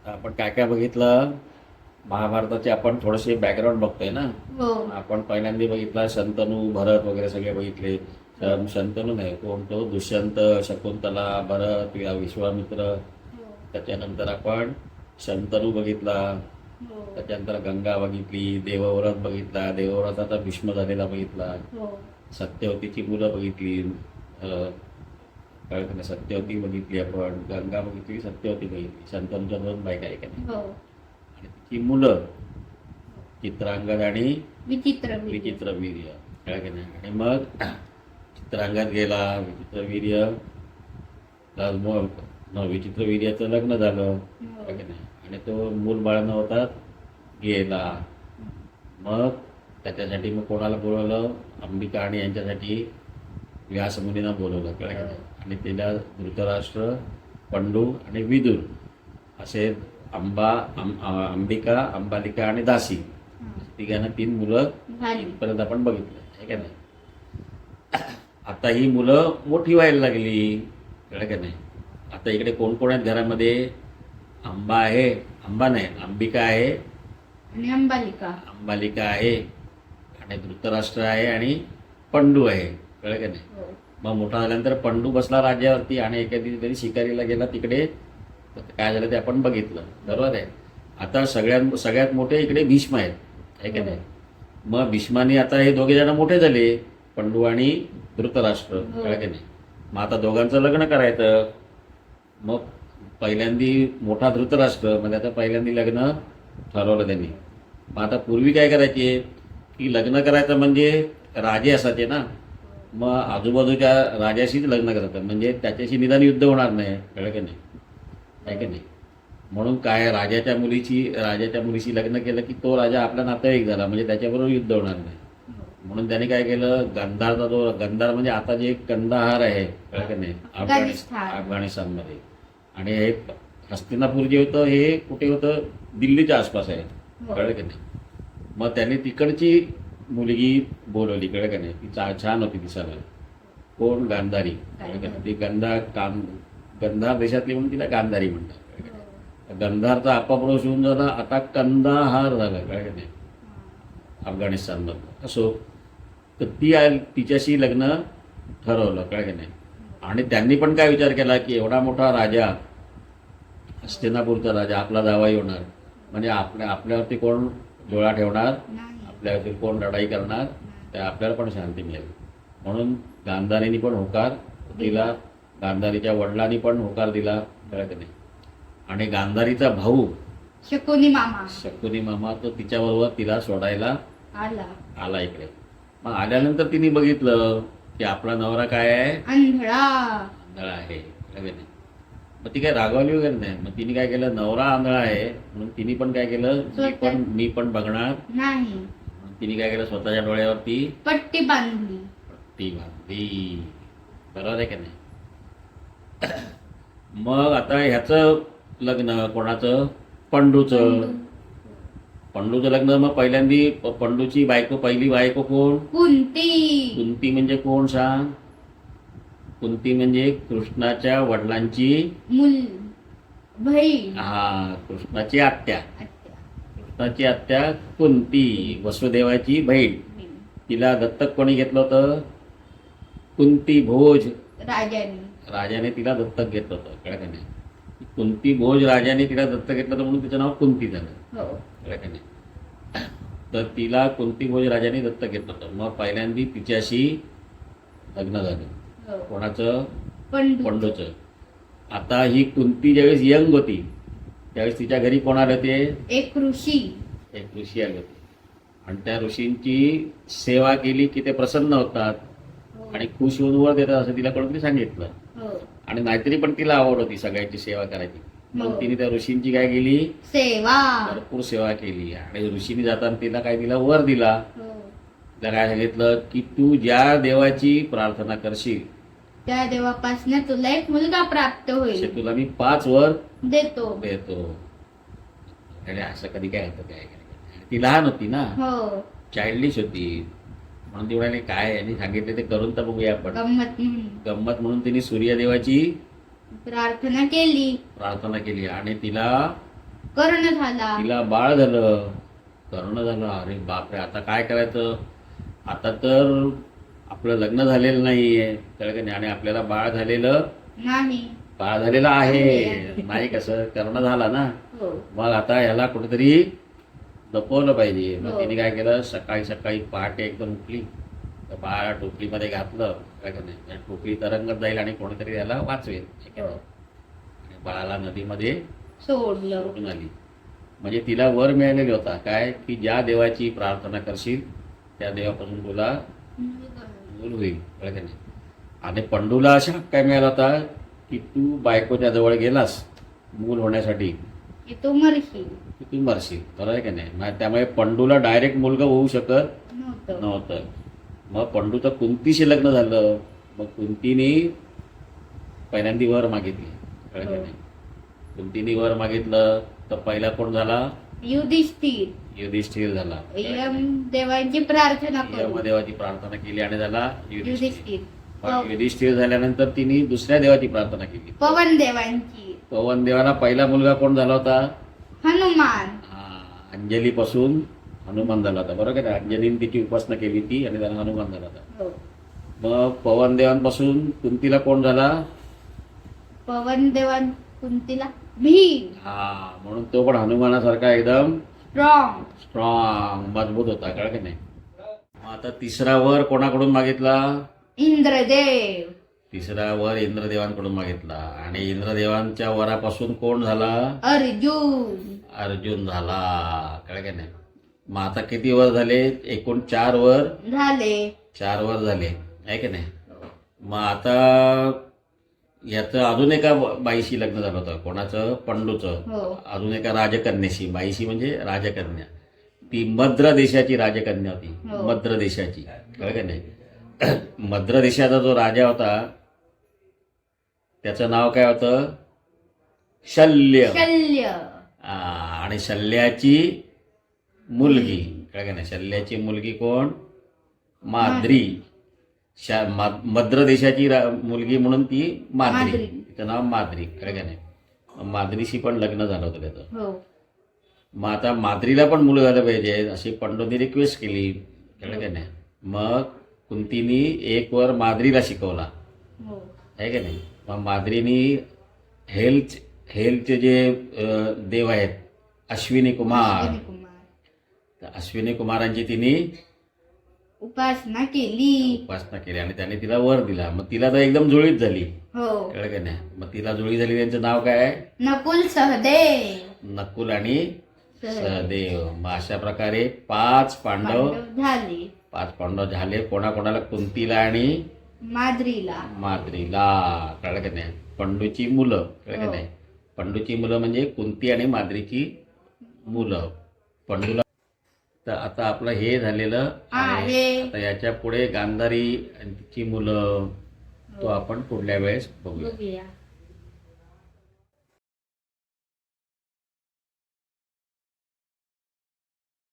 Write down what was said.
आपण काय काय बघितलं महाभारताचे आपण थोडेसे बॅकग्राऊंड बघतोय ना. हो आपण पहिल्यांदा बघितला शंतनू भरत वगैरे सगळे बघितले. शंतनू नाही, कोण तो दुष्यंत, शकुंतला, भरत, विश्वामित्र. त्याच्यानंतर आपण शंतनू बघितला. हो त्याच्यानंतर गंगा बघितली, देवव्रत बघितला, देवव्रताचा भीष्म झालेला बघितला, हो सत्यवतीची मुलं बघितली. कळत नाही, सत्यवती बघितली आपण, गंगा बघितली, सत्यवती बघितली. शंतनूच्या दोन बायका आहे का नाही, हो आणि तिची मुलं चित्रांगद आणि विचित्र विचित्रवीर्य. कळलं की नाही. आणि मग चित्रांगद गेला, विचित्रवीर्य विचित्रवीर्याचं लग्न झालं. कळलं की नाही. आणि तो मूल बाळ नव्हता, गेला. मग त्याच्यासाठी मग कोणाला बोलवलं, अंबिका आणि यांच्यासाठी व्यासमुनींना बोलवलं. कळलं की नाही. आणि तिला धृतराष्ट्र, पंडू आणि विदुर असे अंबिका, अंबालिका आणि दासी तिघांना 3 मुलं इथपर्यंत आपण बघितलं आहे का नाही. आता ही मुलं मोठी व्हायला लागली. कळलं का नाही. आता इकडे कोण कोण आहेत घरामध्ये, अंबा आहे, अंबा नाही, अंबिका आहे, आणि अंबालिका आहे, आणि धृतराष्ट्र आहे, आणि पंडू आहे. कळलं का नाही. हो मग मोठा झाल्यानंतर पंडू बसला राज्यावरती आणि एखादी तरी शिकारीला गेला तिकडे. काय झालं ते आपण बघितलं, बरोबर आहे. आता सगळ्यात मोठे इकडे भीष्म आहेत, आहे का नाही. मग भीष्माने आता हे दोघे जण मोठे झाले, पंडू आणि धृतराष्ट्र. कळलं की नाही. मग आता दोघांचं लग्न करायचं. मग पहिल्यांदी मोठा धृतराष्ट्र म्हणजे आता पहिल्यांदी लग्न ठरवलं त्यांनी. मग आता पूर्वी काय करायचे की लग्न करायचं म्हणजे राजे असायचे ना, मग आजूबाजूच्या राजाशीच लग्न करतात, म्हणजे त्याच्याशी निदान युद्ध होणार नाही. कळलं की नाही, आहे की नाही. म्हणून काय राजाच्या मुलीशी लग्न केलं की तो राजा आपला नातेवाईक झाला, म्हणजे त्याच्याबरोबर युद्ध होणार नाही. म्हणून त्याने काय केलं, गंधार म्हणजे आता जे कंदाहार आहे, कळलं की नाही, अफगाणिस्तानमध्ये. आणि हे हस्तिनापूर जे होतं हे कुठे होतं, दिल्लीच्या आसपास आहे. कळलं की नाही. मग त्याने तिकडची मुलगी बोलवली. कळलं का नाही. ती छान होती दिसायला. कोण, गांधारी. कळलं का नाही. ती गंधार देशातली म्हणून तिला गांधारी म्हणतात. गंधारचा अपाप्रोश होऊन झाला, आता कंदाहार झाला. कळलं का नाही, अफगाणिस्तानमधलं. असो, तर तिच्याशी लग्न ठरवलं. कळलं का नाही. आणि त्यांनी पण काय विचार केला की एवढा मोठा राजा, हस्तिनापूरचा राजा आपला जावाई होणार, म्हणजे आपल्यावरती कोण डोळा ठेवणार, आपल्यावरती कोण लढाई करणार, त्या आपल्याला पण शांती मिळेल. म्हणून गांधारीने पण होकार दिला, गांधारीच्या वडिलांनी पण होकार दिला. कळत नाही. आणि गांधारीचा भाऊ शकुनी मामा तो तिच्याबरोबर तिला सोडायला आला इकडे. मग आल्यानंतर तिने बघितलं की आपला नवरा काय आहे, आंधळा आहे. कळलं नाही. मग ती काय रागवली वगैरे नाही. मग तिने काय केलं, नवरा आंधळा आहे म्हणून तिने पण काय केलं, मी पण बघणार नाही. तिने काय केलं, स्वतःच्या डोळ्यावरती पट्टी बांधली. बरोबर आहे का नाही. मग आता ह्याचं लग्न कोणाचं, पंडूचं लग्न. मग पहिल्यांदी पंडूची पहिली बायको कोण, कुंती म्हणजे कोण सांग. कुंती म्हणजे कृष्णाच्या वडिलांची बहीण. कृष्णाची आत्या कुंती, वसुदेवाची बहीण. तिला दत्तक कोणी घेतलं होतं, कुंती भोज राजाने तिला दत्तक घेतलं होतं. कळलं का नाही. कुंती भोज राजाने तिला दत्तक घेतलं होतं म्हणून तिचं नाव कुंती झालं. कळलं का नाही. तर तिला कुंती भोज राजाने दत्तक घेतलं होतं. मग पहिल्यांदी तिच्याशी लग्न झालं. कोणाचं, पंडूचं. आता ही कुंती ज्यावेळेस यंग होती त्यावेळेस तिच्या घरी कोण आले होते, एक ऋषी आले होते. आणि त्या ऋषींची सेवा केली की ते प्रसन्न होतात आणि खुश होऊन वर देतात असं तिला कोणतरी सांगितलं. आणि नाहीतरी पण तिला आवड होती सगळ्यांची सेवा करायची. मग तिने त्या ऋषींची काय केली, भरपूर सेवा केली. आणि ऋषीने जाताना तिला काय दिला, वर दिला. तिला काय सांगितलं की तू ज्या देवाची प्रार्थना करशील त्या देवापासून तुला एक मुलगा प्राप्त होईल, तुला मी 5 वर देतो. आणि असं कधी काय होतं, काय ती लहान होती ना, चाइल्डिश होती. म्हणून ती म्हणाली काय यांनी सांगितले ते करून तर बघूया आपण, गंमत म्हणून तिने सूर्यदेवाची प्रार्थना केली. आणि तिला कर्ण झाला. तिला बाळ झालं, कर्ण झालं. अरे बापरे, आता काय करायचं? आता तर आपलं लग्न झालेलं नाहीये, कळलं का नाही? आणि आपल्याला बाळ झालेलं आहे. नाही कसं, कर्ण झाला ना. हो. मग आता ह्याला कुठेतरी लपवलं पाहिजे. मग हो. तिने काय केलं, सकाळी सकाळी पहाटे एकदम उठली, तर बाळाला टोपलीमध्ये घातलं, काय का नाही, आणि टोपली तरंगत जाईल आणि कोणीतरी त्याला वाचवेल. ठीक आहे. आणि बाळाला नदीमध्ये सोडलं. सोडून आली. म्हणजे तिला वर मिळालेला होता काय, की ज्या देवाची प्रार्थना करशील त्या देवापासून तुला मूल होईल, कळलं का नाही? आणि पंडूला अशा काय मिळाला होता की तू बायकोच्या जवळ गेलास मूल होण्यासाठी की तू मरशील. की तू मरशील, बरोबर आहे का नाही? मग त्यामुळे पंडूला डायरेक्ट मुलगा होऊ शकत नव्हतं. नव्हतं. मग पंडूचं कुंतीशी लग्न झालं. मग कुंतीने पहिल्यांदी वर मागितली, कळलं का नाही? कुंतीने वर मागितलं तर पहिला कोण झाला? युधिष्ठिर. युधिष्ठिर झाला. देवांची प्रार्थना करू. यमदेवाची प्रार्थना केली आणि झाला युधिष्ठिर. युधिष्ठिर. मग युधिष्ठिर झाल्यानंतर तिने दुसऱ्या देवाची प्रार्थना केली, पवन देवांची. पवन देवाला पहिला मुलगा कोण झाला होता? हनुमान. अंजलीपासून हनुमान झाला होता, बरोबर आहे. अंजलीने तिची उपासना केली ती आणि त्याला हनुमान झाला होता. हो. मग पवन देवांपासून कुंतीला कोण झाला? पवन देवां कुंतीला भीम. म्हणून तो पण हनुमानासारखा एकदम स्ट्रॉंग. स्ट्रॉंग मजबूत होता, कळलं की नाही? मग आता तिसरा वर कोणाकडून मागितला? इंद्रदेव. तिसरा वर इंद्रदेवांकडून मागितला. आणि इंद्रदेवांच्या वरापासून कोण झाला? अर्जुन. अर्जुन झाला, कळलं की नाही? मग आता किती वर झाले? एकूण 4 वर झाले. 4 वर झाले, आहे की नाही? मग आता याचं अजून एका बाईशी लग्न झालं होतं. कोणाचं? पंडूचं. हो. अजून एका राजकन्याशी. बाईशी म्हणजे राजकन्या. ती मद्र देशाची राजकन्या होती. हो. मद्र देशाची, कळलं का नाही? मद्र देशाचा जो राजा होता त्याचं नाव काय होतं? शल्य. शल्य. आणि शल्याची मुलगी, कळलं का नाही? शल्याची मुलगी कोण? माद्री. मद्र देशाची मुलगी म्हणून ती माद्री. तिचं नाव माद्री, कळलं का नाही? माद्रीशी पण लग्न झालं होतं त्याचं. हो. मग आता माद्रीला पण मुलं झालं पाहिजे अशी पंडूने रिक्वेस्ट केली, कळलं का नाही? मग कुंतीनी एक वर माद्रीला शिकवला, हो. आहे का नाही? मग माद्रीनी हेल्थचे जे देव आहेत अश्विनी कुमार, अश्विनी कुमार. तर अश्विनी कुमारांची तिने उपासना केली आणि त्याने तिला वर दिला. मग तिला तर एकदम जुळीत झाली, हो. कळलं का नाही? मग तिला जुळी झाली, त्यांचं नाव काय आहे? नकुल सहदेव. नकुल आणि सहदेव. मग अशा प्रकारे 5 पांडव झाले. 5 पांडव झाले. कोणाकोणाला? कुंतीला आणि माद्रीला. कळलं का नाही? पंडूची मुलं, कळलं का नाही? पंडूची मुलं म्हणजे कुंती आणि माद्रीची मुलं. पंडूला तर आता आपलं हे झालेलं आहे. आता याच्या पुढे गांधारी आणि तिची मुलं तो आपण पुढल्या वेळेस बघूया.